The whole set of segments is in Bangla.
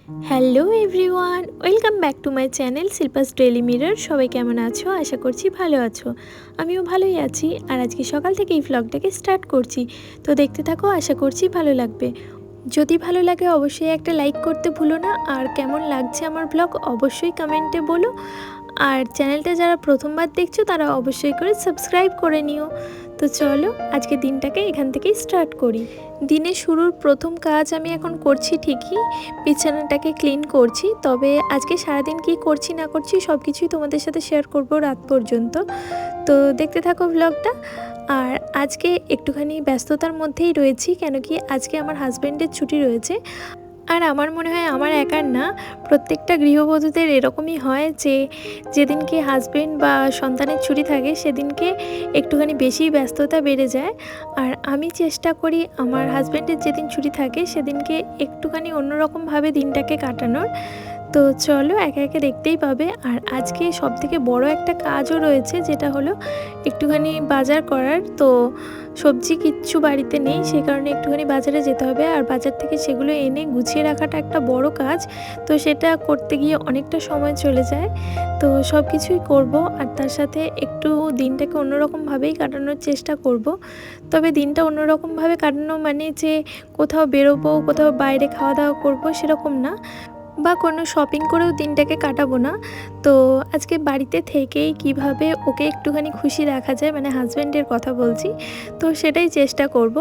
Hello everyone, welcome back to my channel Shilpa's daily mirror. সবাই কেমন আছো? আশা করছি ভালো আছো। আমিও ভালোই আছি। আর আজকে সকাল থেকে এই ভ্লগটাকে স্টার্ট করছি, তো দেখতে থাকো, আশা করছি ভালো লাগবে। যদি ভালো লাগে অবশ্যই একটা লাইক করতে ভুলো না, আর কেমন লাগছে আমার ব্লগ অবশ্যই কমেন্টে বলো। আর চ্যানেলটা যারা প্রথমবার দেখছো তারা অবশ্যই করে সাবস্ক্রাইব করে নিও। তো চলো আজকে দিনটাকে এখান থেকেই স্টার্ট করি। দিনের শুরুর প্রথম কাজ আমি এখন করছি ঠিকই, বিছানাটাকে ক্লিন করছি। তবে আজকে সারাদিন কি করছি না করছি সব কিছুই তোমাদের সাথে শেয়ার করব রাত পর্যন্ত। তো দেখতে থাকো ব্লগটা। আর আজকে একটুখানি ব্যস্ততার মধ্যেই রয়েছি, কেন কি আজকে আমার হাজব্যান্ডের ছুটি রয়েছে। আর আমার মনে হয় আমার একার না, প্রত্যেকটা গৃহবধূদের এরকমই হয় যে যেদিনকে হাজবেন্ড বা সন্তানের ছুটি থাকে সেদিনকে একটুখানি বেশি ব্যস্ততা বেড়ে যায়। আর আমি চেষ্টা করি আমার হাজব্যান্ডের যেদিন ছুটি থাকে সেদিনকে একটুখানি অন্যরকমভাবে দিনটাকে কাটানোর। তো চলো একে একে দেখতেই পাবে। আর আজকে সবথেকে বড় একটা কাজও রয়েছে, যেটা হলো একটুখানি বাজার করার। তো সবজি কিচ্ছু বাড়িতে নেই, সেই কারণে একটুখানি বাজারে যেতে হবে। আর বাজার থেকে সেগুলো এনে গুছিয়ে রাখাটা একটা বড় কাজ। তো সেটা করতে গিয়ে অনেকটা সময় চলে যায়। তো সব কিছুই করব, আর তার সাথে একটু দিনটাকে অন্যরকমভাবেই কাটানোর চেষ্টা করব। তবে দিনটা অন্যরকমভাবে কাটানো মানে যে কোথাও বেরোবো, কোথাও বাইরে খাওয়া দাওয়া করবো সেরকম না, বা কোনো শপিং করেও দিনটাকে কাটাবো না। তো আজকে বাড়িতে থেকেই কিভাবে ওকে একটুখানি খুশি রাখা যায়, মানে হাজব্যান্ডের কথা বলছি, তো সেটাই চেষ্টা করব।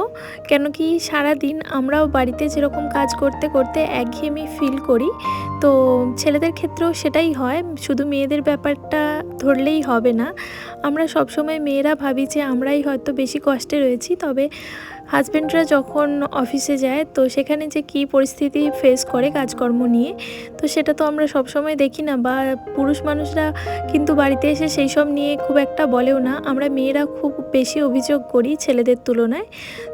কেন কি সারা দিন আমরাও বাড়িতে যেরকম কাজ করতে করতে একঘেয়েমি ফিল করি, তো ছেলেদের ক্ষেত্রেও সেটাই হয়, শুধু মেয়েদের ব্যাপারটা ধরলেই হবে না। আমরা সবসময় মেয়েরা ভাবি যে আমরাই হয়তো বেশি কষ্টে রয়েছি, তবে হাজব্যান্ডরা যখন অফিসে যায় তো সেখানে যে কী পরিস্থিতি ফেস করে কাজকর্ম নিয়ে, তো সেটা তো আমরা সবসময় দেখি না, বা পুরুষ মানুষরা কিন্তু বাড়িতে এসে সেই সব নিয়ে খুব একটা বলেও না। আমরা মেয়েরা খুব বেশি অভিযোগ করি ছেলেদের তুলনায়।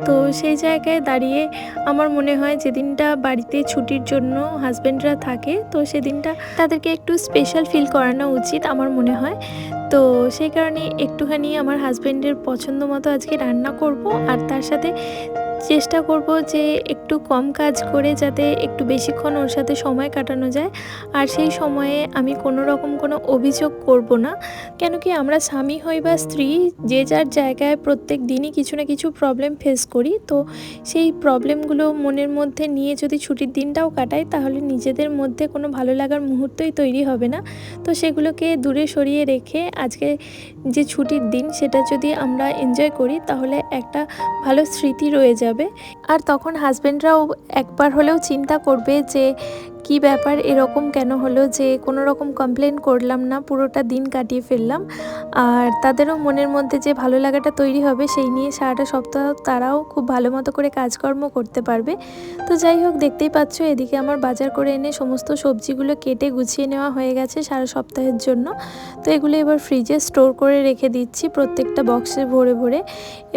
তো সেই জায়গায় দাঁড়িয়ে আমার মনে হয় যেদিনটা বাড়িতে ছুটির জন্য হাজব্যান্ডরা থাকে, তো সেদিনটা তাদেরকে একটু স্পেশাল ফিল করানো উচিত আমার মনে হয়। তো সেই কারণে একটুখানি আমার হাজব্যান্ডের পছন্দ মতো আজকে রান্না করব, আর তার সাথে চেষ্টা করব যে একটু কম কাজ করে যাতে একটু বেশিক্ষণ ওর সাথে সময় কাটানো যায়। আর সেই সময়ে আমি কোনো রকম কোনো অভিযোগ করব না, কেন কি আমরা স্বামী হই বা স্ত্রী, যে যার জায়গায় প্রত্যেক দিনই কিছু না কিছু প্রবলেম ফেস করি। তো সেই প্রবলেমগুলো মনের মধ্যে নিয়ে যদি ছুটির দিনটাও কাটাই, তাহলে নিজেদের মধ্যে কোনো ভালো লাগার মুহূর্তই তৈরি হবে না। তো সেগুলোকে দূরে সরিয়ে রেখে আজকে যে ছুটির দিন সেটা যদি আমরা এনজয় করি, তাহলে একটা ভালো স্মৃতি রয়ে যাবে। আর তখন হাজব্যান্ডরাও একবার হলেও চিন্তা করবে যে কি ব্যাপার, এরকম কেন হলো যে কোনো রকম কমপ্লেন করলাম না, পুরোটা দিন কাটিয়ে ফেললাম। আর তাদেরও মনের মধ্যে যে ভালো লাগাটা তৈরি হবে, সেই নিয়ে সারাটা সপ্তাহ তারাও খুব ভালো মতো করে কাজকর্ম করতে পারবে। তো যাই হোক, দেখতেই পাচ্ছ এদিকে আমার বাজার করে এনে সমস্ত সবজিগুলো কেটে গুছিয়ে নেওয়া হয়ে গেছে সারা সপ্তাহের জন্য। তো এগুলো এবার ফ্রিজে স্টোর করে রেখে দিচ্ছি প্রত্যেকটা বক্সে ভরে ভরে।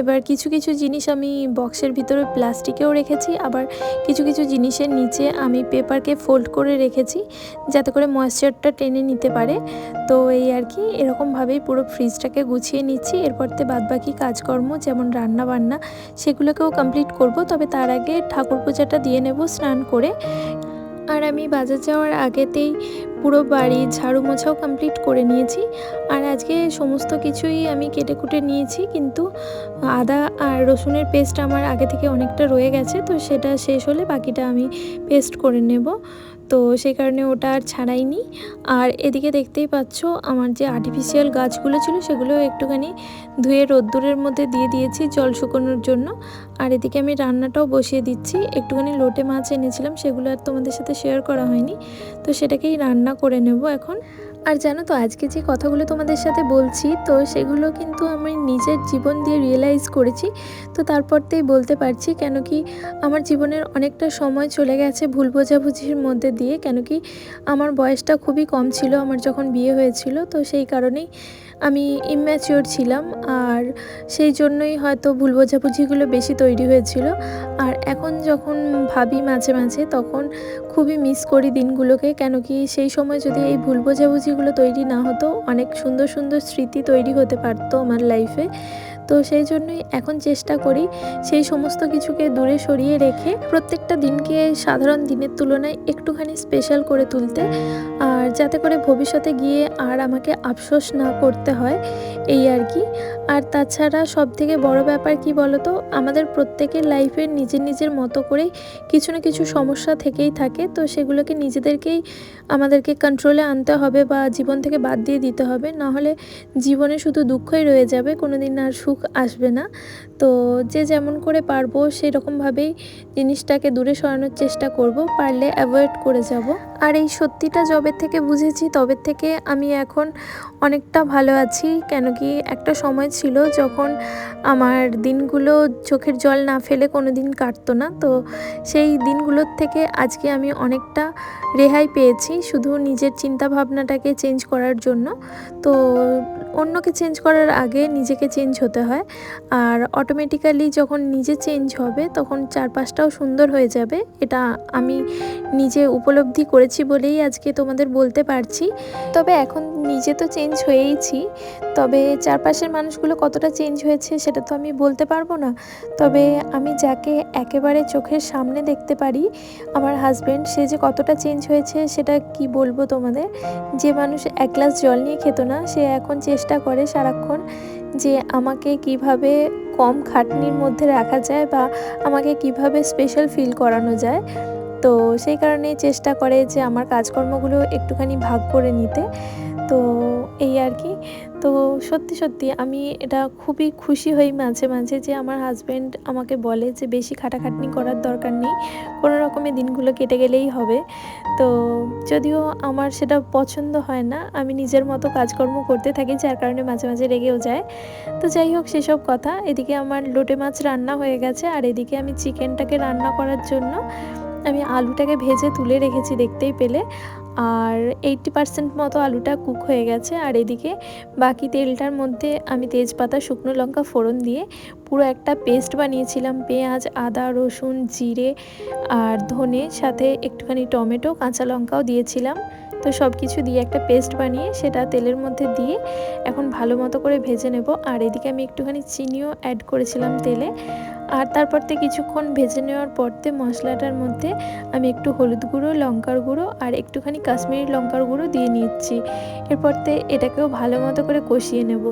এবার কিছু কিছু জিনিস আমি বক্সের ভিতরে প্লাস্টিকেও রেখেছি, আবার কিছু কিছু জিনিসের নিচে আমি পেপারকে ফোল্ড করে রেখেছি যাতে করে ময়েশ্চারটা টেনে নিতে পারে। তো এই আর কি, এরকমভাবেই পুরো ফ্রিজটাকে গুছিয়ে নিচ্ছি। এরপরতে বাদবাকি কাজকর্ম যেমন রান্না বান্না সেগুলোকেও কমপ্লিট করব। তবে তার আগে ঠাকুর পূজাটা দিয়ে নেব স্নান করে। আর আমি বাজার যাওয়ার আগেতেই পুরো বাড়ি ঝাড়ু মোছাও কমপ্লিট করে নিয়েছি। আর আজকে সমস্ত কিছুই আমি কেটে কুটে নিয়েছি, কিন্তু আদা আর রসুনের পেস্ট আমার আগে থেকে অনেকটা রয়ে গেছে, তো সেটা শেষ হলে বাকিটা আমি পেস্ট করে নেব। তো সেই কারণে ওটা আর ছাড়াইনি। আর এদিকে দেখতেই পাচ্ছ আমার যে আর্টিফিশিয়াল গাছগুলো ছিল সেগুলো একটুখানি ধুয়ে রোদ্দুরের মধ্যে দিয়ে দিয়েছি জল শুকোনোর জন্য। আর এদিকে আমি রান্নাটাও বসিয়ে দিচ্ছি। একটুখানি লোটে মাছ এনেছিলাম, সেগুলো আর তোমাদের সাথে শেয়ার করা হয়নি, তো সেটাকেই রান্না করে নেব এখন। আর জানো তো আজকে যে কথাগুলো তোমাদের সাথে বলছি, তো সেগুলো কিন্তু আমি নিজের জীবন দিয়ে রিয়েলাইজ করেছি। তো তারপরতেই বলতে পারছি, কেন কি আমার জীবনের অনেকটা সময় চলে গেছে ভুল বোঝাবুঝির মধ্যে দিয়ে। কেন কি আমার বয়সটা খুবই কম ছিল আমার যখন বিয়ে হয়েছিল, তো সেই কারণেই আমি ইম্যাচিওর ছিলাম, আর সেই জন্যই হয়তো ভুল বোঝাবুঝিগুলো বেশি তৈরি হয়েছিল। আর এখন যখন ভাবি মাঝে মাঝে, তখন খুবই মিস করি দিনগুলোকে। কেন কি সেই সময় যদি এই ভুল বোঝাবুঝিগুলো তৈরি না হতো, অনেক সুন্দর সুন্দর স্মৃতি তৈরি হতে পারতো আমার লাইফে। তো সেই জন্যই এখন চেষ্টা করি সেই সমস্ত কিছুকে দূরে সরিয়ে রেখে প্রত্যেকটা দিনকে সাধারণ দিনের তুলনায় একটুখানি স্পেশাল করে তুলতে, আর যাতে করে ভবিষ্যতে গিয়ে আর আমাকে আফসোস না করতে হয়, এই আর কি। আর তাছাড়া সবথেকে বড় ব্যাপার কি বলতো, আমাদের প্রত্যেকের লাইফের নিজের নিজের মতো করেই কিছু না কিছু সমস্যা থেকেই থাকে। তো সেগুলোকে নিজেদেরকেই আমাদেরকে কন্ট্রোলে আনতে হবে বা জীবন থেকে বাদ দিয়ে দিতে হবে, নাহলে জীবনে শুধু দুঃখই রয়ে যাবে, কোনো দিন আর সুখ আসবে না। তো যে যেমন করে পারবো সেরকমভাবেই জিনিসটাকে দূরে সরানোর চেষ্টা করব, পারলে অ্যাভয়েড করে যাব। আর এই সত্যিটা যবে থেকে বুঝেছি তবে থেকে আমি এখন অনেকটা ভালো আছি। কেন কি একটা সময় ছিল যখন আমার দিনগুলো চোখের জল না ফেলে কোনো দিন কাটতো না। তো সেই দিনগুলোর থেকে আজকে আমি অনেকটা রেহাই পেয়েছি, শুধু নিজের চিন্তা ভাবনাটাকে চেঞ্জ করার জন্য। তো অন্যকে চেঞ্জ করার আগে নিজেকে চেঞ্জ হতে হয়, আর অটোমেটিক্যালি যখন নিজে চেঞ্জ হবে তখন চারপাশটাও সুন্দর হয়ে যাবে। এটা আমি নিজে উপলব্ধি করেছি বলেই আজকে তোমাদের বলতে পারছি। তবে এখন নিজে তো চেঞ্জ হয়েইছি, তবে চারপাশের মানুষগুলো কতটা চেঞ্জ হয়েছে সেটা তো আমি বলতে পারবো না। তবে আমি যাকে একেবারে চোখের সামনে দেখতে পারি, আমার হাজব্যান্ড, সে যে কতটা চেঞ্জ হয়েছে সেটা কি বলবো তোমাদের। যে মানুষ এক গ্লাস জল নিয়ে খেত না, সে এখন চেষ্টা করে সারাক্ষণ যে আমাকে কিভাবে কম খাটনির মধ্যে রাখা যায় বা আমাকে কিভাবে স্পেশাল ফিল করানো যায়। তো সেই কারণেই চেষ্টা করে যে আমার কাজকর্মগুলো একটুখানি ভাগ করে নিতে। তো এই আর কি। তো সত্যি সত্যি আমি এটা খুবই খুশি হই মাঝে মাঝে যে আমার হাজব্যান্ড আমাকে বলে যে বেশি খাটাখাটনি করার দরকার নেই, কোনো রকমে দিনগুলো কেটে গেলেই হবে। তো যদিও আমার সেটা পছন্দ হয় না, আমি নিজের মতো কাজকর্ম করতে থাকি, যার কারণে মাঝে মাঝে রেগেও যায়। তো যাই হোক, সেসব কথা। এদিকে আমার লোটে মাছ রান্না হয়ে গেছে, আর এদিকে আমি চিকেনটাকে রান্না করার জন্য আমি আলুটাকে ভেজে তুলে রেখেছি, দেখতেই পেলে। আর 80% মতো আলুটা কুক হয়ে গেছে। আর এদিকে বাকি তেলটার মধ্যে আমি তেজপাতা, শুকনো লঙ্কা ফোড়ন দিয়ে পুরো একটা পেস্ট বানিয়েছিলাম। পেঁয়াজ, আদা, রসুন, জিরে আর ধনে, সাথে একটুখানি টমেটো, কাঁচা লঙ্কাও দিয়েছিলাম। তো সব কিছু দিয়ে একটা পেস্ট বানিয়ে সেটা তেলের মধ্যে দিয়ে এখন ভালো মতো করে ভেজে নেব। আর এদিকে আমি একটুখানি চিনিও অ্যাড করেছিলাম তেলে। আর তারপর থেকে কিছুক্ষণ ভেজে নেওয়ার পরতে মশলাটার মধ্যে আমি একটু হলুদ গুঁড়ো, লঙ্কার গুঁড়ো আর একটুখানি কাশ্মীরি লঙ্কার গুঁড়ো দিয়ে নিচ্ছি। এরপরতে এটাকেও ভালো মতো করে কষিয়ে নেব।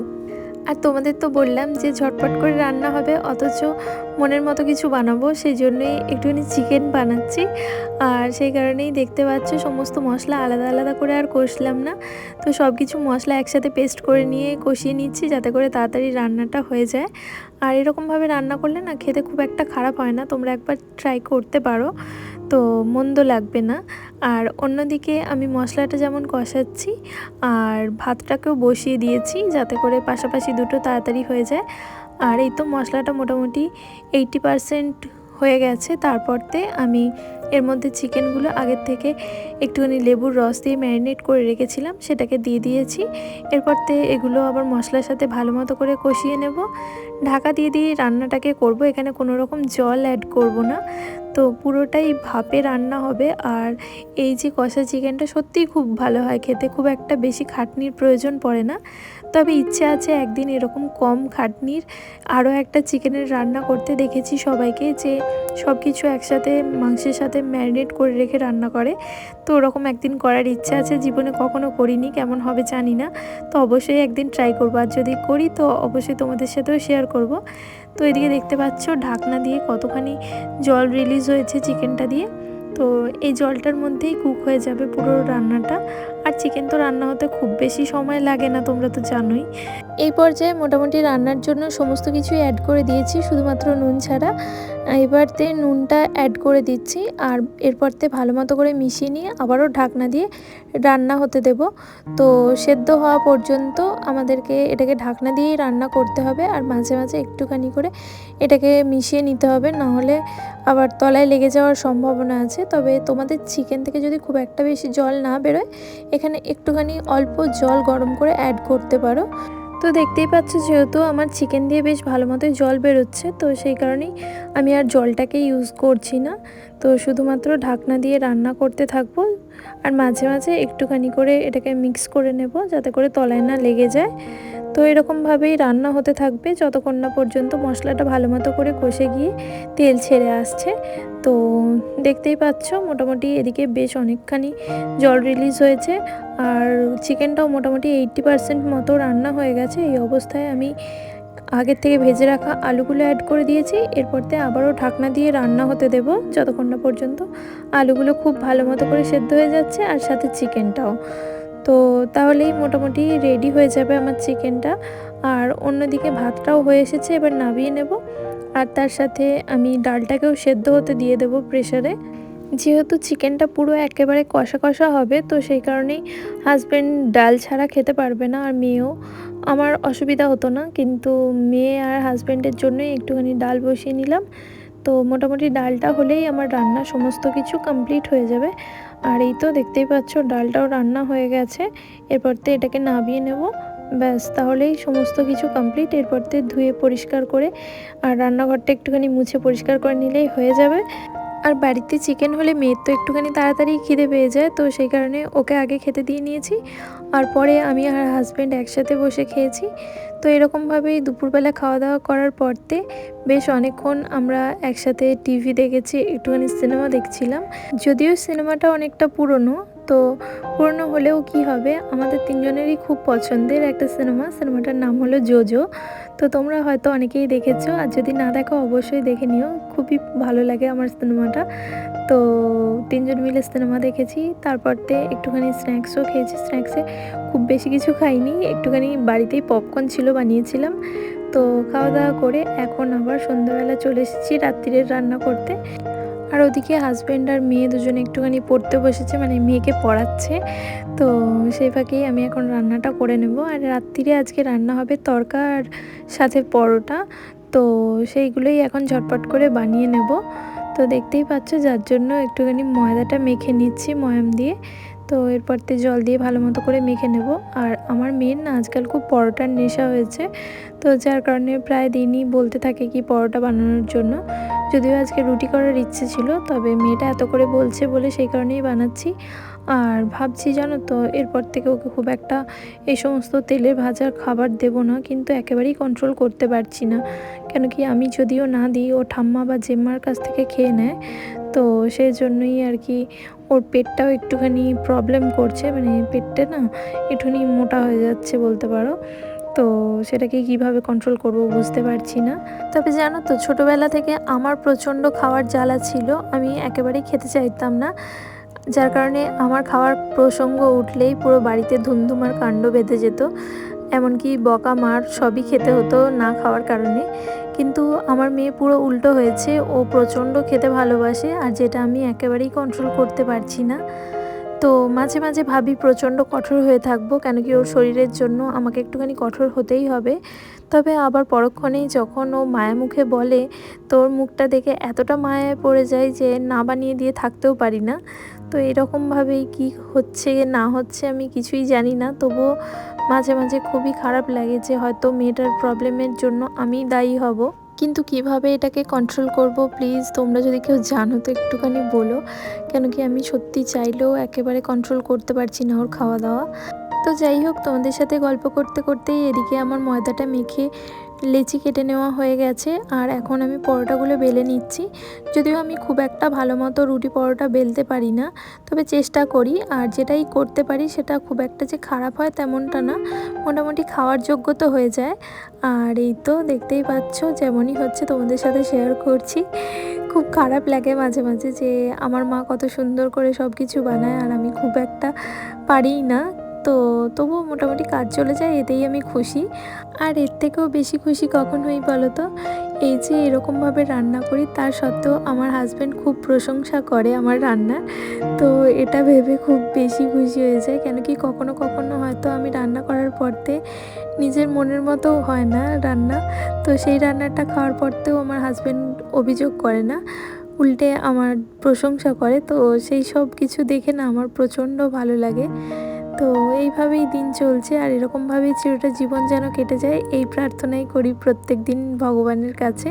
আর তোমাদের তো বললাম যে ঝটপট করে রান্না হবে, অথচ মনের মতো কিছু বানাবো, সেই জন্যই একটুখানি চিকেন বানাচ্ছি। আর সেই কারণেই দেখতে পাচ্ছ সমস্ত মশলা আলাদা আলাদা করে আর কষলাম না। তো সব কিছু মশলা একসাথে পেস্ট করে নিয়ে কষিয়ে নিচ্ছি, যাতে করে তাড়াতাড়ি রান্নাটা হয়ে যায়। আর এরকমভাবে রান্না করলে না খেতে খুব একটা খারাপ হয় না, তোমরা একবার ট্রাই করতে পারো, তো মন্দ লাগবে না। আর অন্যদিকে আমি মশলাটা যেমন কষাচ্ছি আর ভাতটাকেও বসিয়ে দিয়েছি, যাতে করে পাশাপাশি দুটো তাড়াতাড়ি হয়ে যায়। আর এই তো মশলাটা মোটামুটি 80% হয়ে গেছে। তারপরতে আমি এর মধ্যে চিকেনগুলো আগের থেকে একটুখানি লেবুর রস দিয়ে ম্যারিনেট করে রেখেছিলাম, সেটাকে দিয়ে দিয়েছি। এরপরতে এগুলো আবার মশলার সাথে ভালো মতো করে কষিয়ে নেব। ঢাকা দিয়ে দিয়ে রান্নাটাকে করব, এখানে কোনো রকম জল অ্যাড করব না। তো পুরোটাই ভাপে রান্না হবে। আর এই যে কষা চিকেনটা সত্যিই খুব ভালো হয় খেতে, খুব একটা বেশি খাটনির প্রয়োজন পড়ে না। তবে ইচ্ছে আছে একদিন এরকম কম খাটনির আরও একটা চিকেনের রান্না করতে। দেখেছি সবাইকে যে সব কিছু একসাথে মাংসের সাথে ম্যারিনেট করে রেখে রান্না করে, তো ওরকম একদিন করার ইচ্ছা আছে। জীবনে কখনো করিনি, কেমন হবে জানি না। তো অবশ্যই একদিন ট্রাই করবো, আর যদি করি তো অবশ্যই তোমাদের সাথেও শেয়ার করব। তো এদিকে দেখতে পাচ্ছ ঢাকনা দিয়ে কতখানি জল রিলিজ হয়েছে চিকেনটা দিয়ে। তো এই জলটার মধ্যেই কুক হয়ে যাবে পুরো রান্নাটা। আর চিকেন তো রান্না হতে খুব বেশি সময় লাগে না, তোমরা তো জানোই। এই পর্যায়ে মোটামুটি রান্নার জন্য সমস্ত কিছুই অ্যাড করে দিয়েছি, শুধুমাত্র নুন ছাড়া। এবারতে নুনটা অ্যাড করে দিচ্ছি, আর এরপরতে ভালো মতো করে মিশিয়ে নিয়ে আবারও ঢাকনা দিয়ে রান্না হতে দেব। তো সেদ্ধ হওয়া পর্যন্ত আমাদেরকে এটাকে ঢাকনা দিয়েই রান্না করতে হবে। আর মাঝে মাঝে একটুখানি করে এটাকে মিশিয়ে নিতে হবে, নাহলে আবার তলায় লেগে যাওয়ার সম্ভাবনা আছে। তবে তোমাদের চিকেন থেকে যদি খুব একটা বেশি জল না বেরোয়, এখানে একটুখানি অল্প জল গরম করে অ্যাড করতে পারো। তো দেখতেই পাচ্ছ যেহেতু আমার চিকেন দিয়ে বেশ ভালো মতোই জল বেরোচ্ছে, তো সেই কারণেই আমি আর জলটাকে ইউজ করছি না। তো শুধুমাত্র ঢাকনা দিয়ে রান্না করতে থাকবো। আর মাঝে মাঝে একটুখানি করে এটাকে মিক্স করে নেব যাতে করে তলায় না লেগে যায়। তো এরকমভাবেই রান্না হতে থাকবে যতক্ষণ না পর্যন্ত মশলাটা ভালো মতো করে কষে গিয়ে তেল ছেড়ে আসছে। তো দেখতেই পাচ্ছ মোটামুটি এদিকে বেশ অনেকখানি জল রিলিজ হয়েছে আর চিকেনটাও মোটামুটি 80% মতো রান্না হয়ে গেছে। এই অবস্থায় আমি আগের থেকে ভেজে রাখা আলুগুলো অ্যাড করে দিয়েছি। এরপরতে আবারও ঢাকনা দিয়ে রান্না হতে দেব যতক্ষণ না পর্যন্ত আলুগুলো খুব ভালো মতো করে সেদ্ধ হয়ে যাচ্ছে আর সাথে চিকেনটাও। তো তাহলেই মোটামুটি রেডি হয়ে যাবে আমার চিকেনটা। আর অন্যদিকে ভাতটাও হয়ে এসেছে, এবার নামিয়ে নেব। আর তার সাথে আমি ডালটাকেও সেদ্ধ হতে দিয়ে দেবো প্রেসারে। যেহেতু চিকেনটা পুরো একেবারে কষা কষা হবে, তো সেই কারণেই হাজব্যান্ড ডাল ছাড়া খেতে পারবে না, আর মেয়েও। আমার অসুবিধা হতো না, কিন্তু মেয়ে আর হাজব্যান্ডের জন্যই একটুখানি ডাল বসিয়ে নিলাম। তো মোটামুটি ডালটা হলেই আমার রান্না সমস্ত কিছু কমপ্লিট হয়ে যাবে। আর এই তো দেখতেই পাচ্ছ ডালটাও রান্না হয়ে গেছে। এরপরতে এটাকে নামিয়ে নেব, ব্যাস তাহলেই সমস্ত কিছু কমপ্লিট। এরপরতে ধুয়ে পরিষ্কার করে আর রান্নাঘরটা একটুখানি মুছে পরিষ্কার করে নিলেই হয়ে যাবে। আর বাড়িতে চিকেন হলে মেয়ের তো একটুখানি তাড়াতাড়ি খিদে পেয়ে যায়, তো সেই কারণে ওকে আগে খেতে দিয়ে নিয়েছি আর পরে আমি আর হাজব্যান্ড একসাথে বসে খেয়েছি। তো এরকমভাবেই দুপুরবেলা খাওয়া দাওয়া করার পরতে বেশ অনেকক্ষণ আমরা একসাথে টিভি দেখেছি, একটুখানি সিনেমা দেখছিলাম। যদিও সিনেমাটা অনেকটা পুরনো, তো পুরনো হলেও কি হবে, আমাদের তিনজনেরই খুব পছন্দের একটা সিনেমাটার নাম হলো জোজো। তো তোমরা হয়তো অনেকেই দেখেছো, আর যদি না দেখো অবশ্যই দেখে নিও, খুবই ভালো লাগে আমার সিনেমাটা। তো তিনজন মিলে সিনেমা দেখেছি, তারপরতে একটুখানি স্ন্যাক্সও খেয়েছি। স্ন্যাক্সে খুব বেশি কিছু খাইনি, একটুখানি বাড়িতেই পপকর্ন ছিল বানিয়েছিলাম। তো খাওয়া দাওয়া করে এখন আবার সন্ধ্যাবেলা চলে এসেছি রাত্রিরের রান্না করতে। আর ওদিকে হাজব্যান্ড আর মেয়ে দুজনে একটুখানি পড়তে বসেছে, মানে মেয়েকে পড়াচ্ছে। তো সেই ফাঁকেই আমি এখন রান্নাটা করে নেব। আর রাত্রিরে আজকে রান্না হবে তড়কা আর সাথে পরোটা। তো সেইগুলোই এখন ঝটপট করে বানিয়ে নেব। তো দেখতেই পাচ্ছ, যার জন্য একটুখানি ময়দাটা মেখে নিচ্ছি ময়াম দিয়ে। তো এরপরতে জল দিয়ে ভালো মতো করে মেখে নেব। আর আমার মেয়ের না আজকাল খুব পরোটার নেশা হয়েছে, তো যার কারণে প্রায় দিনই বলতে থাকে কি পরোটা বানানোর জন্য। যদিও আজকে রুটি করার ইচ্ছে ছিল, তবে মেয়েটা এত করে বলছে বলে সেই কারণেই বানাচ্ছি। আর ভাবছি জানো তো, এরপর থেকে ওকে খুব একটা এই সমস্ত তেলে ভাজা খাবার দেব না, কিন্তু একেবারেই কন্ট্রোল করতে পারছি না। কেন কি আমি যদিও না দিই, ও ঠাম্মা বা জেম্মার কাছ থেকে খেয়ে নেয়। তো সেই জন্যই আর কি ওর পেটটাও একটুখানি প্রবলেম করছে, মানে পেটটা না একটুখানি মোটা হয়ে যাচ্ছে বলতে পারো। তো সেটাকে কিভাবে কন্ট্রোল করব বুঝতে পারছি না। তবে জানো তো, ছোটোবেলা থেকে আমার প্রচণ্ড খাওয়ার জ্বালা ছিল, আমি একেবারেই খেতে চাইতাম না। যার কারণে আমার খাওয়ার প্রসঙ্গ উঠলেই পুরো বাড়িতে ধুমধুমার কাণ্ড বেঁধে যেত। এমনকি বকা মার সবই খেতে হতো না খাওয়ার কারণে। কিন্তু আমার মেয়ে পুরো উল্টো হয়েছে, ও প্রচণ্ড খেতে ভালোবাসে, আর যেটা আমি একেবারেই কন্ট্রোল করতে পারছি না। তো মাঝে মাঝে ভাবি প্রচণ্ড কঠোর হয়ে থাকবো, কেন কি ওর শরীরের জন্য আমাকে একটুখানি কঠোর হতেই হবে। তবে আবার পরক্ষণেই যখন ও মায়া মুখে বলে, তোর মুখটা দেখে এতটা মায়ায় পড়ে যায় যে না বানিয়ে দিয়ে থাকতেও পারি না। তো এরকমভাবেই কি হচ্ছে না হচ্ছে আমি কিছুই জানি না, তবুও মাঝে মাঝে খুবই খারাপ লাগে যে হয়তো মেয়েটার প্রবলেমের জন্য আমি দায়ী হব। কিন্তু কিভাবে এটাকে কন্ট্রোল করব, প্লিজ তোমরা যদি কেউ জানো তো একটুখানি বলো। কেন কি আমি সত্যি চাইলেও একেবারে কন্ট্রোল করতে পারছি না ওর খাওয়া দাওয়া। তো যাই হোক, তোমাদের সাথে গল্প করতে করতেই এদিকে আমার ময়দাটা মেখে লেচি কেটে নেওয়া হয়ে গেছে। আর এখন আমি পরোটাগুলো বেলে নিচ্ছি। যদিও আমি খুব একটা ভালো মতো রুটি পরোটা বেলতে পারি না, তবে চেষ্টা করি। আর যেটাই করতে পারি সেটা খুব একটা যে খারাপ হয় তেমনটা না, মোটামুটি খাওয়ার যোগ্য তো হয়ে যায়। আর এই তো দেখতেই পাচ্ছ, যেমনই হচ্ছে তোমাদের সাথে শেয়ার করছি। খুব খারাপ লাগে মাঝে মাঝে যে আমার মা কত সুন্দর করে সব কিছু বানায়, আর আমি খুব একটা পারিই না। তো তবুও মোটামুটি কাজ চলে যায়, এতেই আমি খুশি। আর এর থেকেও বেশি খুশি কখন হই বলো তো, এই যে এরকমভাবে রান্না করি তার সত্ত্বেও আমার হাজব্যান্ড খুব প্রশংসা করে আমার রান্নার। তো এটা ভেবে খুব বেশি খুশি হয়ে যায়। কেন কি কখনো কখনো হয়তো আমি রান্না করার পরতে নিজের মনের মতো হয় না রান্না, তো সেই রান্নাটা খাওয়ার পরতেও আমার হাজব্যান্ড অভিযোগ করে না, উল্টে আমার প্রশংসা করে। তো সেই সব কিছু দেখে না আমার প্রচণ্ড ভালো লাগে। তো এইভাবেই দিন চলছে, আর এরকমভাবেই চিরটা জীবন যেন কেটে যায়, এই প্রার্থনাই করি প্রত্যেক দিন ভগবানের কাছে।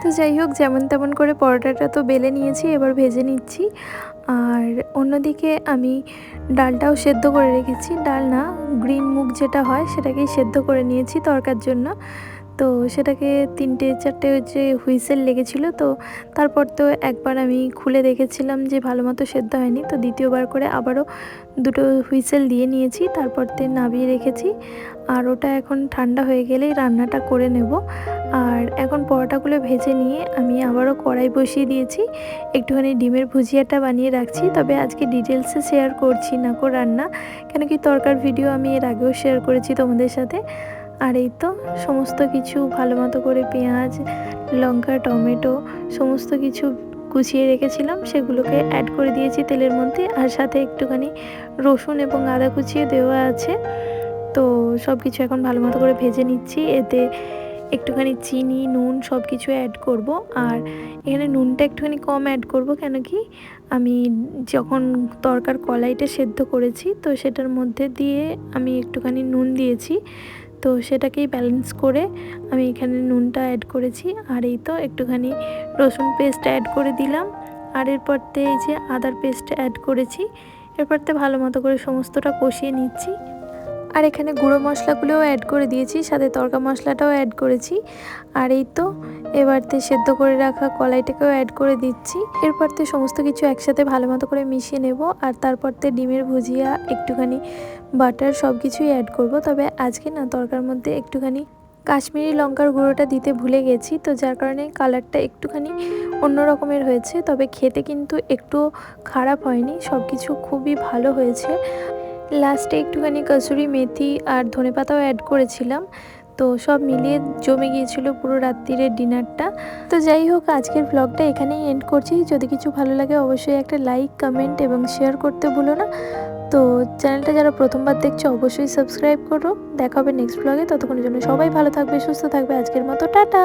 তো যাই হোক, যেমন তেমন করে পরোটাটা তো বেলে নিয়েছি, এবার ভেজে নিচ্ছি। আর অন্যদিকে আমি ডালটাও সেদ্ধ করে রেখেছি, ডাল না গ্রিন মুগ যেটা হয় সেটাকেই সেদ্ধ করে নিয়েছি তরকার জন্য। তো সেটাকে 3-4টে যে হুইসেল লেগেছিল, তো তারপর তো একবার আমি খুলে দেখেছিলাম যে ভালো মতো সেদ্ধ হয়নি, তো দ্বিতীয়বার করে আবারও 2টো হুইসেল দিয়ে নিয়েছি, তারপর নামিয়ে রেখেছি। আর ওটা এখন ঠান্ডা হয়ে গেলেই রান্নাটা করে নেব। আর এখন পরোটাগুলো ভেজে নিয়ে আমি আবারও কড়াই বসিয়ে দিয়েছি, একটুখানি ডিমের ভুজিয়াটা বানিয়ে রাখছি। তবে আজকে ডিটেলসে শেয়ার করছি না রান্না, কেন কি তরকার ভিডিও আমি এর আগেও শেয়ার করেছি তোমাদের সাথে। আর এই তো সমস্ত কিছু ভালো মতো করে পেঁয়াজ, লঙ্কা, টমেটো সমস্ত কিছু কুচিয়ে রেখেছিলাম, সেগুলোকে অ্যাড করে দিয়েছি তেলের মধ্যে। আর সাথে একটুখানি রসুন এবং আদা কুচিয়ে দেওয়া আছে। তো সব কিছু এখন ভালো মতো করে ভেজে নিচ্ছি। এতে একটুখানি চিনি, নুন সব কিছু অ্যাড করব। আর এখানে নুনটা একটুখানি কম অ্যাড করব, কেন কি আমি যখন তরকার কলাইটা সেদ্ধ করেছি তো সেটার মধ্যে দিয়ে আমি একটুখানি নুন দিয়েছি, তো সেটাকেই ব্যালেন্স করে আমি এখানে নুনটা অ্যাড করেছি। আর এই তো একটুখানি রসুন পেস্ট অ্যাড করে দিলাম। আর এরপরতে এই যে আদার পেস্ট অ্যাড করেছি। এরপরতে ভালো মতো করে সমস্তটা কষিয়ে নিচ্ছি। আর এখানে গুঁড়ো মশলাগুলোও অ্যাড করে দিয়েছি, সাথে তড়কা মশলাটাও অ্যাড করেছি। আর এই তো এবারতে সেদ্ধ করে রাখা কলাইটাকেও অ্যাড করে দিচ্ছি। এরপরতে সমস্ত কিছু একসাথে ভালো মতো করে মিশিয়ে নেব। আর তারপরতে ডিমের ভুজিয়া, একটুখানি বাটার সব কিছুই অ্যাড করব। তবে আজকে না তরকার মধ্যে একটুখানি কাশ্মীরি লঙ্কার গুঁড়োটা দিতে ভুলে গেছি, তো যার কারণে কালারটা একটুখানি অন্য রকমের হয়েছে। তবে খেতে কিন্তু একটু খারাপ হয়নি, সব কিছু খুবই ভালো হয়েছে। লাস্টে একটুখানি কসুরি মেথি আর ধনেপাতাও অ্যাড করেছিলাম। তো সব মিলিয়ে জমে গিয়েছিল পুরো রাত্রিরের ডিনারটা। তো যাই হোক, আজকের ব্লগটা এখানেই এন্ড করছি। যদি কিছু ভালো লাগে অবশ্যই একটা লাইক, কমেন্ট এবং শেয়ার করতে ভুলো না। তো চ্যানেলটা যারা প্রথমবার দেখছো অবশ্যই সাবস্ক্রাইব করো। দেখা হবে নেক্সট ব্লগে, ততক্ষণের জন্য সবাই ভালো থাকবে, সুস্থ থাকবে। আজকের মতো টাটা।